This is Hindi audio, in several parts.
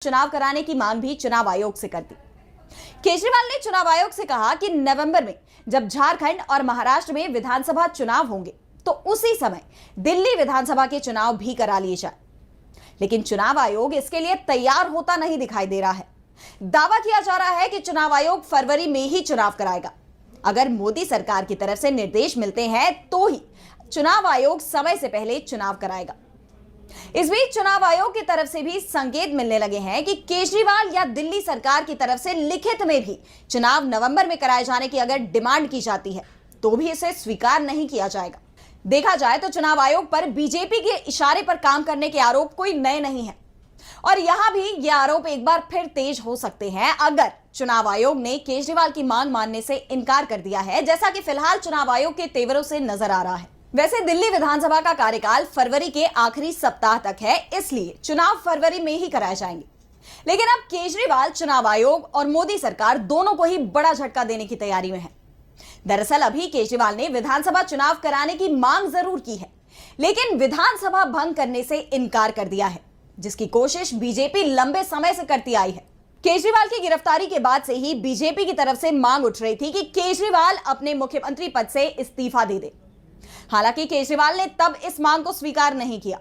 चुनाव कराने की मांग भी चुनाव आयोग से कर दी। केजरीवाल ने चुनाव आयोग से कहा कि नवंबर में जब झारखंड और महाराष्ट्र में विधानसभा चुनाव होंगे तो उसी समय दिल्ली विधानसभा के चुनाव भी करा लिए जाए। लेकिन चुनाव आयोग इसके लिए तैयार होता नहीं दिखाई दे रहा है। दावा किया जा रहा है कि चुनाव आयोग फरवरी में ही चुनाव कराएगा। अगर मोदी सरकार की तरफ से निर्देश मिलते हैं तो ही चुनाव आयोग समय से पहले चुनाव कराएगा। इस बीच चुनाव आयोग की तरफ से भी संकेत मिलने लगे हैं कि केजरीवाल या दिल्ली सरकार की तरफ से लिखित में भी चुनाव नवंबर में कराए जाने की अगर डिमांड की जाती है तो भी इसे स्वीकार नहीं किया जाएगा। देखा जाए तो चुनाव आयोग पर बीजेपी के इशारे पर काम करने के आरोप कोई नए नहीं है और यहां भी ये आरोप एक बार फिर तेज हो सकते हैं अगर चुनाव आयोग ने केजरीवाल की मांग मानने से इनकार कर दिया है, जैसा कि फिलहाल चुनाव आयोग के तेवरों से नजर आ रहा है। वैसे दिल्ली विधानसभा का कार्यकाल फरवरी के आखिरी सप्ताह तक है, इसलिए चुनाव फरवरी में ही कराए जाएंगे। लेकिन अब केजरीवाल, चुनाव आयोग और मोदी सरकार दोनों को ही बड़ा झटका देने की तैयारी में है। दरअसल अभी केजरीवाल ने विधानसभा चुनाव कराने की मांग जरूर की है, लेकिन विधानसभा भंग करने से इनकार कर दिया है, जिसकी कोशिश बीजेपी लंबे समय से करती आई है। केजरीवाल की गिरफ्तारी के बाद से ही बीजेपी की तरफ से मांग उठ रही थी कि केजरीवाल अपने मुख्यमंत्री पद से इस्तीफा दे दे। हालांकि केजरीवाल ने तब इस मांग को स्वीकार नहीं किया।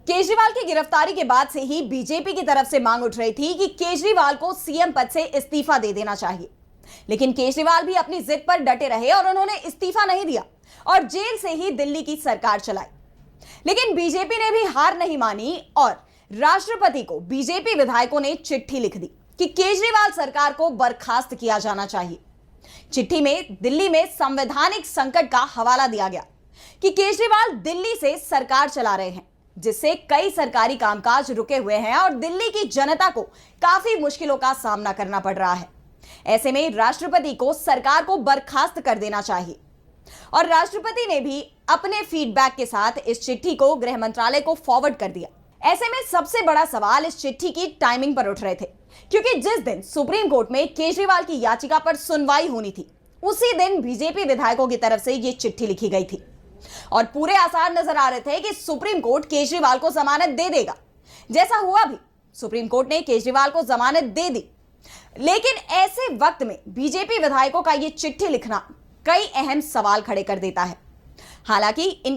केजरीवाल की गिरफ्तारी के बाद से ही बीजेपी की तरफ से मांग उठ रही थी कि केजरीवाल को सीएम पद से इस्तीफा दे देना चाहिए। लेकिन केजरीवाल भी अपनी जिद पर डटे रहे और उन्होंने इस्तीफा नहीं दिया और जेल से ही दिल्ली की सरकार चलाई। लेकिन बीजेपी ने भी हार नहीं मानी और राष्ट्रपति को बीजेपी विधायकों ने चिट्ठी लिख दी कि केजरीवाल सरकार को बर्खास्त किया जाना चाहिए। चिट्ठी में दिल्ली में संवैधानिक संकट का हवाला दिया गया कि केजरीवाल दिल्ली से सरकार चला रहे हैं, जिससे कई सरकारी कामकाज रुके हुए हैं और दिल्ली की जनता को काफी मुश्किलों का सामना करना पड़ रहा है। ऐसे में राष्ट्रपति को सरकार को बर्खास्त कर देना चाहिए और राष्ट्रपति ने भी अपने फीडबैक के साथ इस चिट्ठी को गृह मंत्रालय को फॉरवर्ड कर दिया। ऐसे में सबसे बड़ा सवाल इस चिट्ठी की टाइमिंग पर उठ रहे थे, क्योंकि जिस दिन सुप्रीम कोर्ट में केजरीवाल की याचिका पर सुनवाई होनी थी, उसी दिन बीजेपी विधायकों की तरफ से यह चिट्ठी लिखी गई थी और पूरे आसार नजर आ रहे थे कि सुप्रीम कोर्ट केजरीवाल को जमानत दे देगा। जैसा हुआ भी, सुप्रीम कोर्ट ने केजरीवाल को जमानत दे दी। लेकिन ऐसे वक्त में बीजेपी विधायकों का यह चिट्ठी लिखना कई अहम सवाल खड़े कर देता है। हालांकि इन